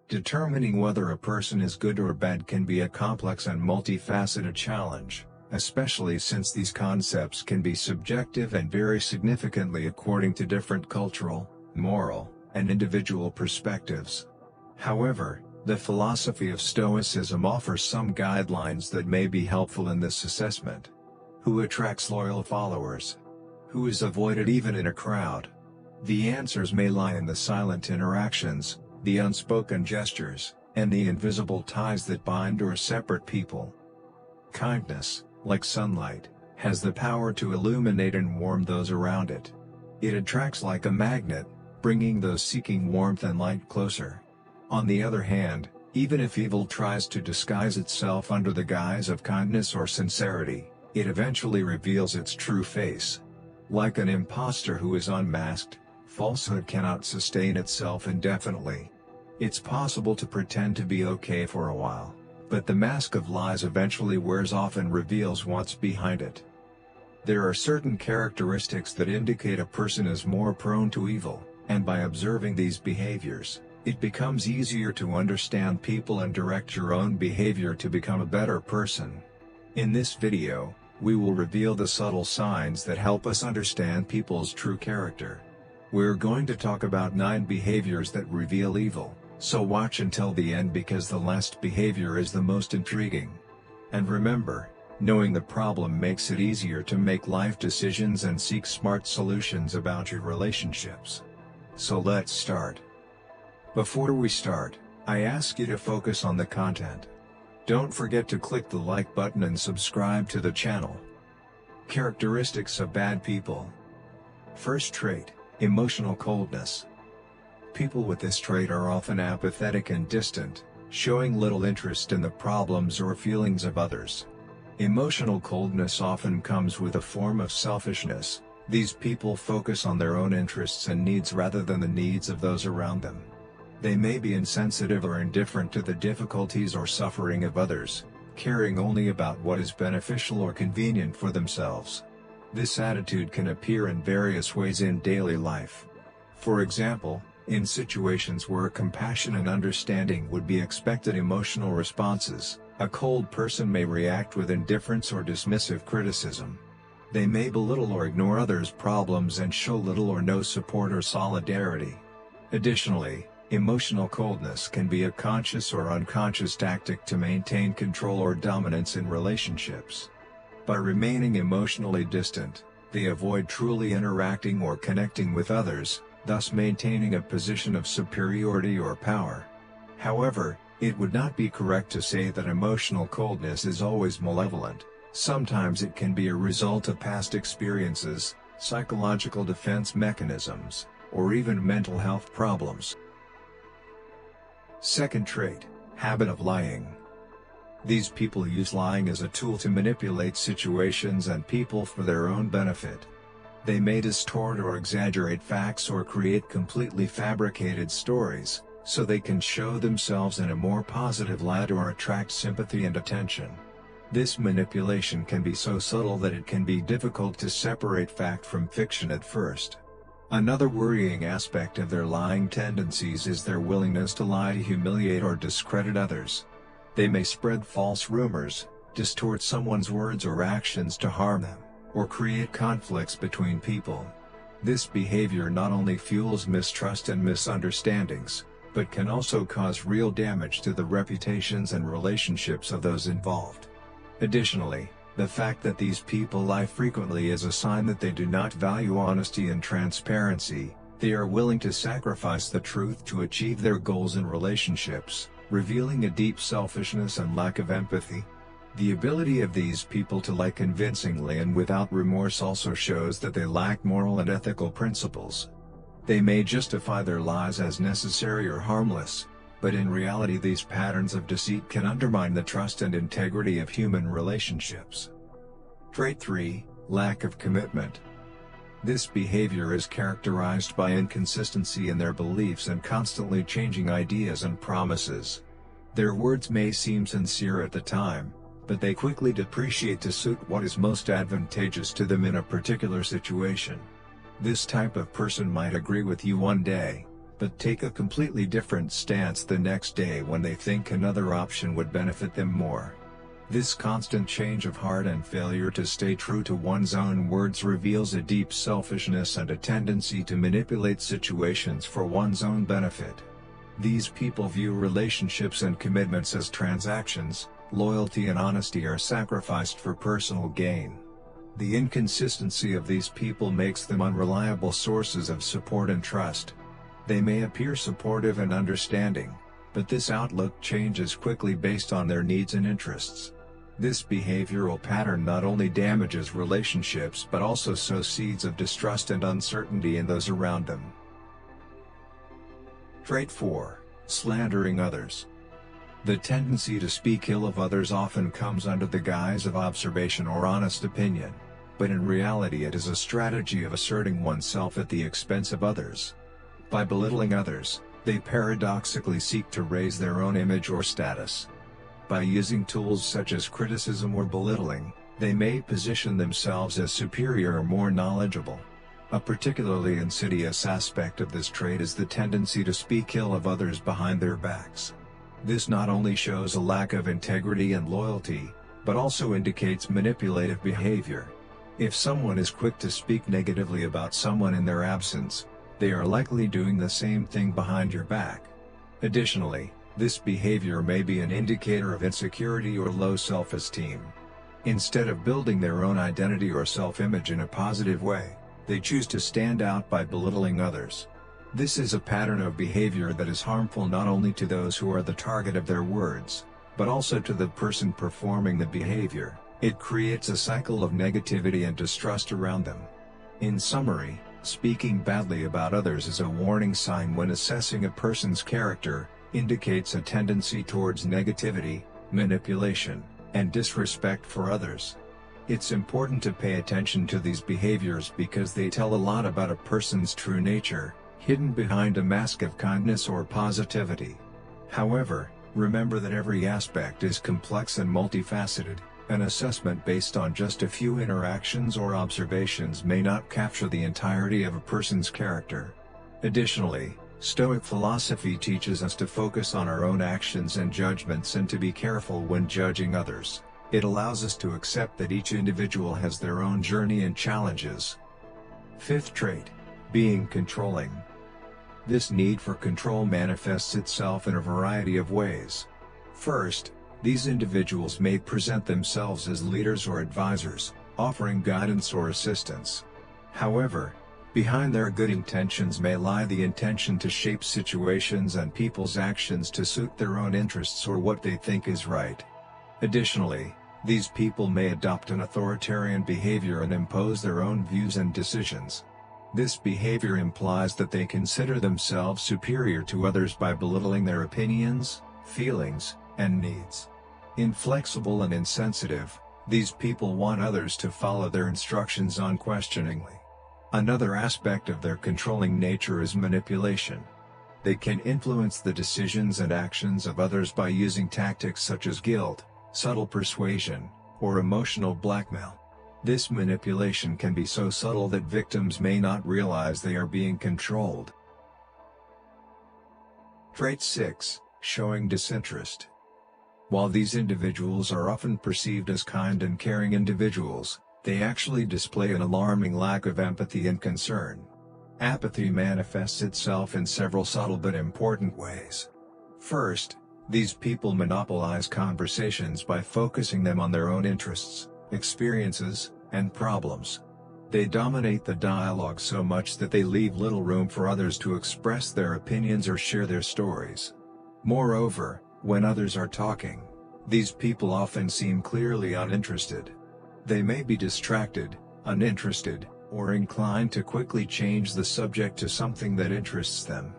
Determining whether a person is good or bad can be a complex and multifaceted challenge, especially since these concepts can be subjective and vary significantly according to different cultural, moral, and individual perspectives. However, the philosophy of Stoicism offers some guidelines that may be helpful in this assessment. Who attracts loyal followers? Who is avoided even in a crowd? The answers may lie in the silent interactions, the unspoken gestures, and the invisible ties that bind or separate people. Kindness, like sunlight, has the power to illuminate and warm those around it. It attracts like a magnet, bringing those seeking warmth and light closer. On the other hand, even if evil tries to disguise itself under the guise of kindness or sincerity, it eventually reveals its true face. Like an imposter who is unmasked, falsehood cannot sustain itself indefinitely. It's possible to pretend to be okay for a while, but the mask of lies eventually wears off and reveals what's behind it. There are certain characteristics that indicate a person is more prone to evil, and by observing these behaviors, it becomes easier to understand people and direct your own behavior to become a better person. In this video, we will reveal the subtle signs that help us understand people's true character. We're going to talk about 9 behaviors that reveal evil, so watch until the end because the last behavior is the most intriguing. And remember, knowing the problem makes it easier to make life decisions and seek smart solutions about your relationships. So let's start. Before we start, I ask you to focus on the content. Don't forget to click the like button and subscribe to the channel. Characteristics of bad people. First trait, emotional coldness. People with this trait are often apathetic and distant, showing little interest in the problems or feelings of others. Emotional coldness often comes with a form of selfishness. These people focus on their own interests and needs rather than the needs of those around them. They may be insensitive or indifferent to the difficulties or suffering of others, caring only about what is beneficial or convenient for themselves. This attitude can appear in various ways in daily life. For example, in situations where compassion and understanding would be expected emotional responses, a cold person may react with indifference or dismissive criticism. They may belittle or ignore others' problems and show little or no support or solidarity. Additionally, emotional coldness can be a conscious or unconscious tactic to maintain control or dominance in relationships. By remaining emotionally distant, they avoid truly interacting or connecting with others, thus maintaining a position of superiority or power. However, it would not be correct to say that emotional coldness is always malevolent. Sometimes it can be a result of past experiences, psychological defense mechanisms, or even mental health problems. Second trait, habit of lying. These people use lying as a tool to manipulate situations and people for their own benefit. They may distort or exaggerate facts or create completely fabricated stories, so they can show themselves in a more positive light or attract sympathy and attention. This manipulation can be so subtle that it can be difficult to separate fact from fiction at first. Another worrying aspect of their lying tendencies is their willingness to lie to humiliate or discredit others. They may spread false rumors, distort someone's words or actions to harm them, or create conflicts between people. This behavior not only fuels mistrust and misunderstandings, but can also cause real damage to the reputations and relationships of those involved. Additionally, the fact that these people lie frequently is a sign that they do not value honesty and transparency. They are willing to sacrifice the truth to achieve their goals in relationships, revealing a deep selfishness and lack of empathy. The ability of these people to lie convincingly and without remorse also shows that they lack moral and ethical principles. They may justify their lies as necessary or harmless, but in reality these patterns of deceit can undermine the trust and integrity of human relationships. Trait 3, lack of commitment. This behavior is characterized by inconsistency in their beliefs and constantly changing ideas and promises. Their words may seem sincere at the time, but they quickly depreciate to suit what is most advantageous to them in a particular situation. This type of person might agree with you one day, but take a completely different stance the next day when they think another option would benefit them more. This constant change of heart and failure to stay true to one's own words reveals a deep selfishness and a tendency to manipulate situations for one's own benefit. These people view relationships and commitments as transactions. Loyalty and honesty are sacrificed for personal gain. The inconsistency of these people makes them unreliable sources of support and trust. They may appear supportive and understanding, but this outlook changes quickly based on their needs and interests. This behavioral pattern not only damages relationships but also sows seeds of distrust and uncertainty in those around them. Trait 4. Slandering others. The tendency to speak ill of others often comes under the guise of observation or honest opinion, but in reality it is a strategy of asserting oneself at the expense of others. By belittling others, they paradoxically seek to raise their own image or status. By using tools such as criticism or belittling, they may position themselves as superior or more knowledgeable. A particularly insidious aspect of this trait is the tendency to speak ill of others behind their backs. This not only shows a lack of integrity and loyalty, but also indicates manipulative behavior. If someone is quick to speak negatively about someone in their absence, they are likely doing the same thing behind your back. Additionally, this behavior may be an indicator of insecurity or low self-esteem. Instead of building their own identity or self-image in a positive way, they choose to stand out by belittling others. This is a pattern of behavior that is harmful not only to those who are the target of their words, but also to the person performing the behavior. It creates a cycle of negativity and distrust around them. In summary, speaking badly about others is a warning sign when assessing a person's character, indicates a tendency towards negativity, manipulation, and disrespect for others. It's important to pay attention to these behaviors because they tell a lot about a person's true nature, hidden behind a mask of kindness or positivity. However, remember that every aspect is complex and multifaceted. An assessment based on just a few interactions or observations may not capture the entirety of a person's character. Additionally, Stoic philosophy teaches us to focus on our own actions and judgments and to be careful when judging others. It allows us to accept that each individual has their own journey and challenges. Fifth trait: being controlling. This need for control manifests itself in a variety of ways. First, these individuals may present themselves as leaders or advisors, offering guidance or assistance. However, behind their good intentions may lie the intention to shape situations and people's actions to suit their own interests or what they think is right. Additionally, these people may adopt an authoritarian behavior and impose their own views and decisions. This behavior implies that they consider themselves superior to others by belittling their opinions, feelings, and needs. Inflexible and insensitive, these people want others to follow their instructions unquestioningly. Another aspect of their controlling nature is manipulation. They can influence the decisions and actions of others by using tactics such as guilt, subtle persuasion, or emotional blackmail. This manipulation can be so subtle that victims may not realize they are being controlled. Trait 6: showing disinterest. While these individuals are often perceived as kind and caring individuals, they actually display an alarming lack of empathy and concern. Apathy manifests itself in several subtle but important ways. First, these people monopolize conversations by focusing them on their own interests, experiences, and problems. They dominate the dialogue so much that they leave little room for others to express their opinions or share their stories. Moreover, when others are talking, these people often seem clearly uninterested. They may be distracted, uninterested, or inclined to quickly change the subject to something that interests them.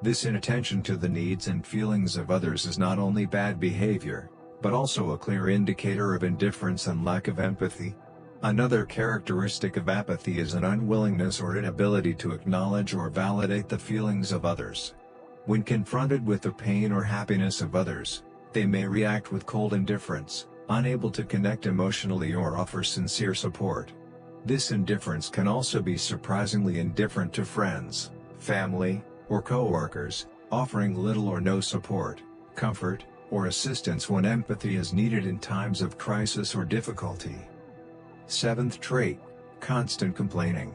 This inattention to the needs and feelings of others is not only bad behavior, but also a clear indicator of indifference and lack of empathy. Another characteristic of apathy is an unwillingness or inability to acknowledge or validate the feelings of others. When confronted with the pain or happiness of others, they may react with cold indifference, unable to connect emotionally or offer sincere support. This indifference can also be surprisingly indifferent to friends, family, or coworkers, offering little or no support, comfort, or assistance when empathy is needed in times of crisis or difficulty. 7th trait, constant complaining.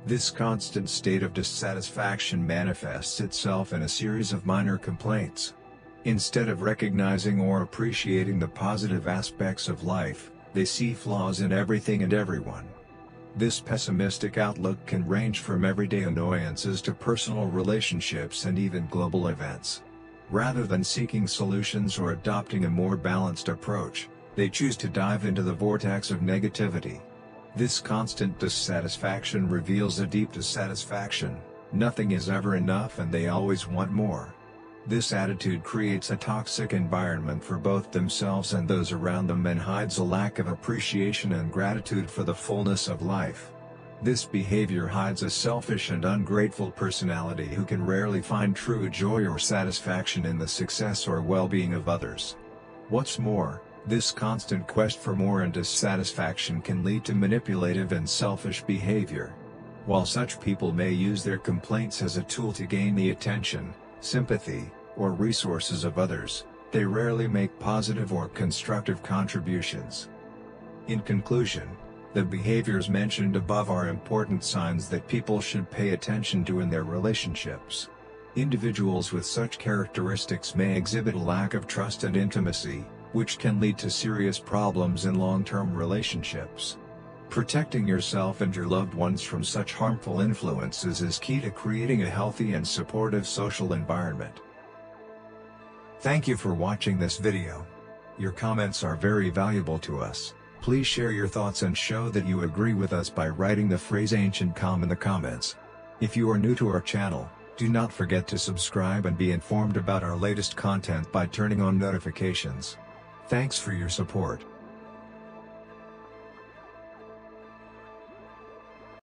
This constant state of dissatisfaction manifests itself in a series of minor complaints. Instead of recognizing or appreciating the positive aspects of life, they see flaws in everything and everyone. This pessimistic outlook can range from everyday annoyances to personal relationships and even global events. Rather than seeking solutions or adopting a more balanced approach, they choose to dive into the vortex of negativity. This constant dissatisfaction reveals a deep dissatisfaction. Nothing is ever enough and they always want more. This attitude creates a toxic environment for both themselves and those around them and hides a lack of appreciation and gratitude for the fullness of life. This behavior hides a selfish and ungrateful personality who can rarely find true joy or satisfaction in the success or well-being of others. What's more, this constant quest for more and dissatisfaction can lead to manipulative and selfish behavior. While such people may use their complaints as a tool to gain the attention, sympathy, or resources of others, they rarely make positive or constructive contributions. In conclusion, the behaviors mentioned above are important signs that people should pay attention to in their relationships. Individuals with such characteristics may exhibit a lack of trust and intimacy, which can lead to serious problems in long-term relationships. Protecting yourself and your loved ones from such harmful influences is key to creating a healthy and supportive social environment. Thank you for watching this video. Your comments are very valuable to us. Please share your thoughts and show that you agree with us by writing the phrase ancient calm in the comments. If you are new to our channel, do not forget to subscribe and be informed about our latest content by turning on notifications. Thanks for your support.